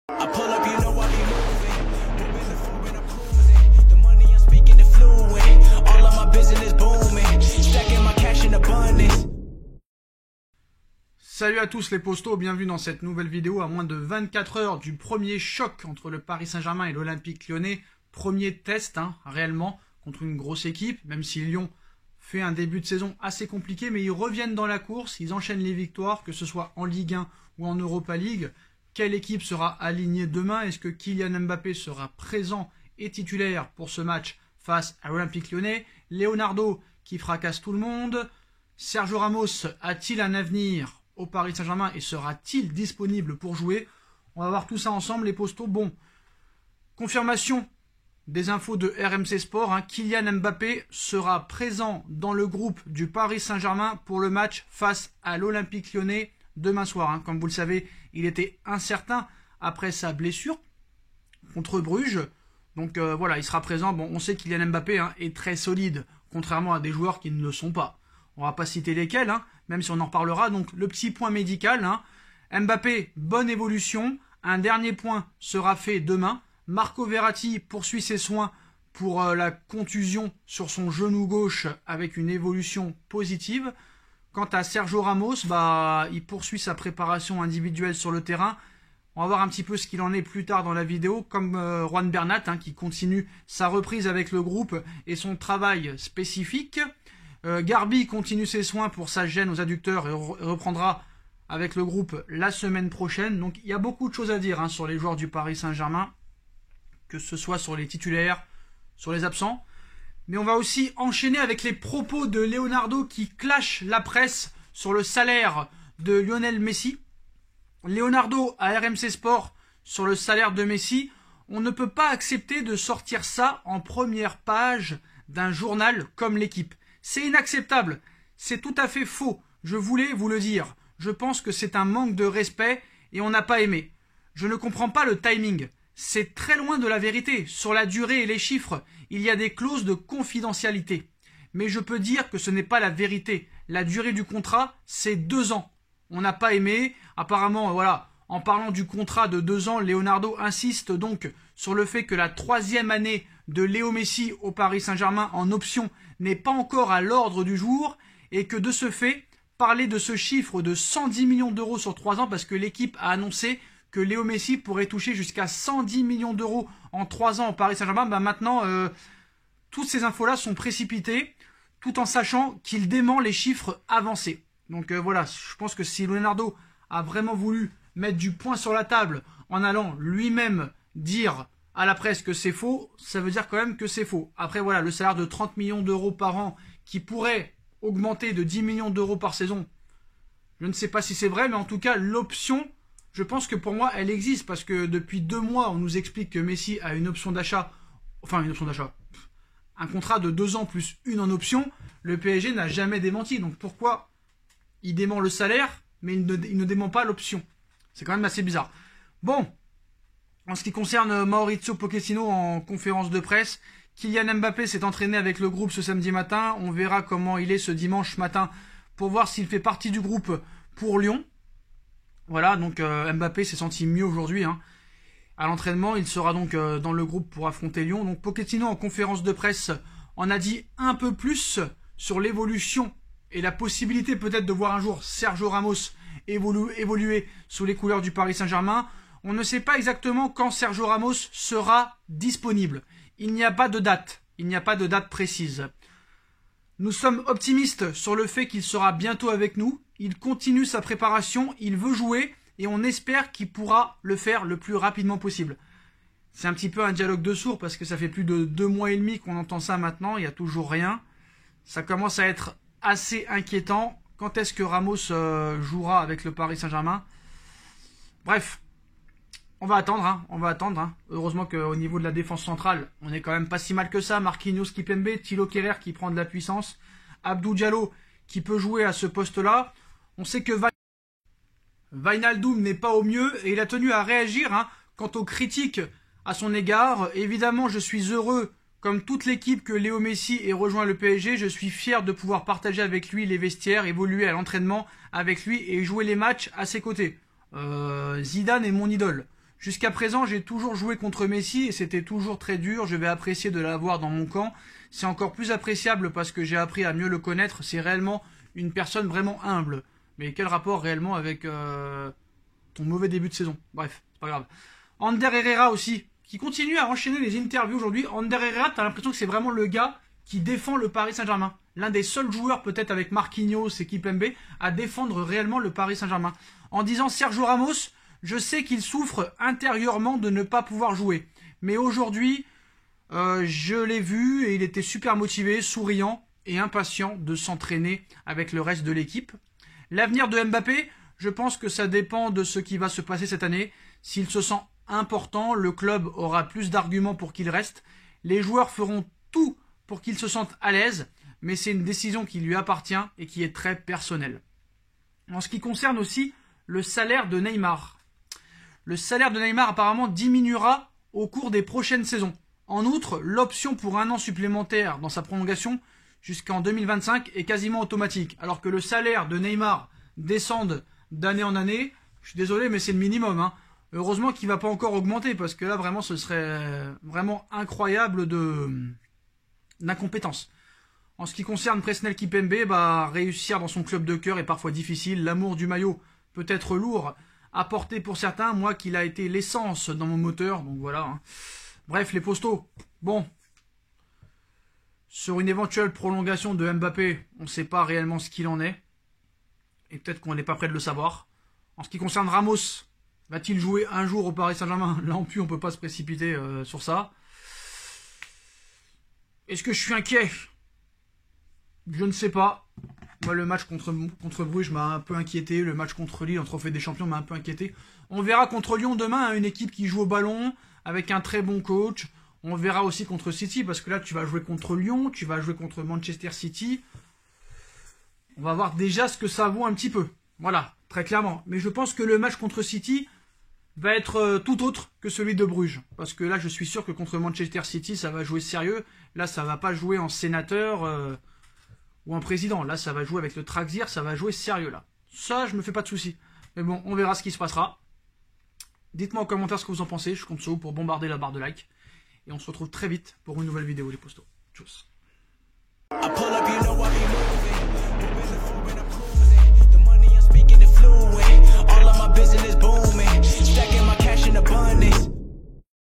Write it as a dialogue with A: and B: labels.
A: I pull up, you know I be moving. Moving the food and I'm cruising. The money I'm speaking is fluent. All of my business booming. Stacking my cash in abundance.
B: Salut à tous les postos, bienvenue dans cette nouvelle vidéo à moins de 24 heures du premier choc entre le Paris Saint-Germain et l'Olympique Lyonnais. Premier test, réellement, contre une grosse équipe, même si Lyon fait un début de saison assez compliqué, mais ils reviennent dans la course, ils enchaînent les victoires, que ce soit en Ligue 1 ou en Europa League. Quelle équipe sera alignée demain? Est-ce que Kylian Mbappé sera présent et titulaire pour ce match face à l'Olympique Lyonnais? Leonardo qui fracasse tout le monde. Sergio Ramos a-t-il un avenir au Paris Saint-Germain et sera-t-il disponible pour jouer? On va voir tout ça ensemble les postos. Bon, confirmation des infos de RMC Sport. Kylian Mbappé sera présent dans le groupe du Paris Saint-Germain pour le match face à l'Olympique Lyonnais demain soir. Comme vous le savez, il était incertain après sa blessure contre Bruges. Donc voilà, il sera présent. Bon, on sait que Kylian Mbappé est très solide, contrairement à des joueurs qui ne le sont pas. On va pas citer lesquels, même si on en reparlera. Donc le petit point médical. Mbappé, bonne évolution. Un dernier point sera fait demain. Marco Verratti poursuit ses soins pour la contusion sur son genou gauche avec une évolution positive. Quant à Sergio Ramos, il poursuit sa préparation individuelle sur le terrain. On va voir un petit peu ce qu'il en est plus tard dans la vidéo, comme Juan Bernat qui continue sa reprise avec le groupe et son travail spécifique. Garbi continue ses soins pour sa gêne aux adducteurs et reprendra avec le groupe la semaine prochaine. Donc il y a beaucoup de choses à dire sur les joueurs du Paris Saint-Germain, que ce soit sur les titulaires, sur les absents. Mais on va aussi enchaîner avec les propos de Leonardo qui clashent la presse sur le salaire de Lionel Messi. Leonardo à RMC Sport sur le salaire de Messi. On ne peut pas accepter de sortir ça en première page d'un journal comme l'Équipe. C'est inacceptable. C'est tout à fait faux. Je voulais vous le dire. Je pense que c'est un manque de respect et on n'a pas aimé. Je ne comprends pas le timing. C'est très loin de la vérité. Sur la durée et les chiffres, il y a des clauses de confidentialité. Mais je peux dire que ce n'est pas la vérité. La durée du contrat, c'est 2 ans. On n'a pas aimé. Apparemment, voilà, en parlant du contrat de 2 ans, Leonardo insiste donc sur le fait que la 3e année de Léo Messi au Paris Saint-Germain en option n'est pas encore à l'ordre du jour et que de ce fait, parler de ce chiffre de 110 millions d'euros sur 3 ans parce que l'équipe a annoncé que Léo Messi pourrait toucher jusqu'à 110 millions d'euros en 3 ans au Paris Saint-Germain. Maintenant, toutes ces infos-là sont précipitées, tout en sachant qu'il dément les chiffres avancés. Donc voilà, je pense que si Leonardo a vraiment voulu mettre du poing sur la table en allant lui-même dire à la presse que c'est faux, ça veut dire quand même que c'est faux. Après voilà, le salaire de 30 millions d'euros par an qui pourrait augmenter de 10 millions d'euros par saison, je ne sais pas si c'est vrai, mais en tout cas, l'option, je pense que pour moi, elle existe parce que depuis 2 mois, on nous explique que Messi a une option d'achat, un contrat de 2 ans plus une en option. Le PSG n'a jamais démenti. Donc pourquoi il dément le salaire, mais il ne dément pas l'option? C'est quand même assez bizarre. Bon, en ce qui concerne Mauricio Pochettino en conférence de presse, Kylian Mbappé s'est entraîné avec le groupe ce samedi matin. On verra comment il est ce dimanche matin pour voir s'il fait partie du groupe pour Lyon. Voilà, donc Mbappé s'est senti mieux aujourd'hui à l'entraînement. Il sera donc dans le groupe pour affronter Lyon. Donc Pochettino en conférence de presse en a dit un peu plus sur l'évolution et la possibilité peut-être de voir un jour Sergio Ramos évoluer sous les couleurs du Paris Saint-Germain. On ne sait pas exactement quand Sergio Ramos sera disponible. Il n'y a pas de date. Il n'y a pas de date précise. Nous sommes optimistes sur le fait qu'il sera bientôt avec nous. Il continue sa préparation, il veut jouer et on espère qu'il pourra le faire le plus rapidement possible. C'est un petit peu un dialogue de sourds parce que ça fait plus de 2 mois et demi qu'on entend ça maintenant, il n'y a toujours rien. Ça commence à être assez inquiétant. Quand est-ce que Ramos jouera avec le Paris Saint-Germain? Bref, on va attendre, on va attendre. Heureusement qu'au niveau de la défense centrale, on n'est quand même pas si mal que ça. Marquinhos Kimpembe, Thilo Kehrer qui prend de la puissance, Abdou Diallo qui peut jouer à ce poste-là. On sait que Wijnaldum n'est pas au mieux et il a tenu à réagir quant aux critiques à son égard. Évidemment, je suis heureux, comme toute l'équipe, que Léo Messi ait rejoint le PSG. Je suis fier de pouvoir partager avec lui les vestiaires, évoluer à l'entraînement avec lui et jouer les matchs à ses côtés. Zidane est mon idole. Jusqu'à présent, j'ai toujours joué contre Messi et c'était toujours très dur. Je vais apprécier de l'avoir dans mon camp. C'est encore plus appréciable parce que j'ai appris à mieux le connaître. C'est réellement une personne vraiment humble. Mais quel rapport réellement avec ton mauvais début de saison? Bref, c'est pas grave. Ander Herrera aussi, qui continue à enchaîner les interviews aujourd'hui. Ander Herrera, t'as l'impression que c'est vraiment le gars qui défend le Paris Saint-Germain. L'un des seuls joueurs, peut-être avec Marquinhos et Kimpembe, à défendre réellement le Paris Saint-Germain. En disant Sergio Ramos, je sais qu'il souffre intérieurement de ne pas pouvoir jouer. Mais aujourd'hui, je l'ai vu et il était super motivé, souriant et impatient de s'entraîner avec le reste de l'équipe. L'avenir de Mbappé, je pense que ça dépend de ce qui va se passer cette année. S'il se sent important, le club aura plus d'arguments pour qu'il reste. Les joueurs feront tout pour qu'il se sente à l'aise, mais c'est une décision qui lui appartient et qui est très personnelle. En ce qui concerne aussi le salaire de Neymar. Le salaire de Neymar apparemment diminuera au cours des prochaines saisons. En outre, l'option pour 1 an supplémentaire dans sa prolongation jusqu'en 2025 est quasiment automatique. Alors que le salaire de Neymar descende d'année en année, je suis désolé mais c'est le minimum. Hein. Heureusement qu'il ne va pas encore augmenter parce que là vraiment ce serait vraiment incroyable d'incompétence. En ce qui concerne Presnel Kimpembe, réussir dans son club de cœur est parfois difficile. L'amour du maillot peut être lourd à porter pour certains. Moi, qu'il a été l'essence dans mon moteur, donc voilà. Hein. Bref, les postos. Bon. Sur une éventuelle prolongation de Mbappé, on ne sait pas réellement ce qu'il en est. Et peut-être qu'on n'est pas prêt de le savoir. En ce qui concerne Ramos, va-t-il jouer un jour au Paris Saint-Germain? Là en plus, on ne peut pas se précipiter sur ça. Est-ce que je suis inquiet? Je ne sais pas. Moi, le match contre Bruges m'a un peu inquiété. Le match contre Lille en Trophée des Champions m'a un peu inquiété. On verra contre Lyon demain, une équipe qui joue au ballon, avec un très bon coach. On verra aussi contre City, parce que là, tu vas jouer contre Lyon, tu vas jouer contre Manchester City. On va voir déjà ce que ça vaut un petit peu. Voilà, très clairement. Mais je pense que le match contre City va être tout autre que celui de Bruges. Parce que là, je suis sûr que contre Manchester City, ça va jouer sérieux. Là, ça va pas jouer en sénateur ou en président. Là, ça va jouer avec le Traxir, ça va jouer sérieux là. Ça, je me fais pas de soucis. Mais bon, on verra ce qui se passera. Dites-moi en commentaire ce que vous en pensez. Je compte sur vous pour bombarder la barre de like. Et on se retrouve très vite pour une nouvelle vidéo, les postos. Tchuss.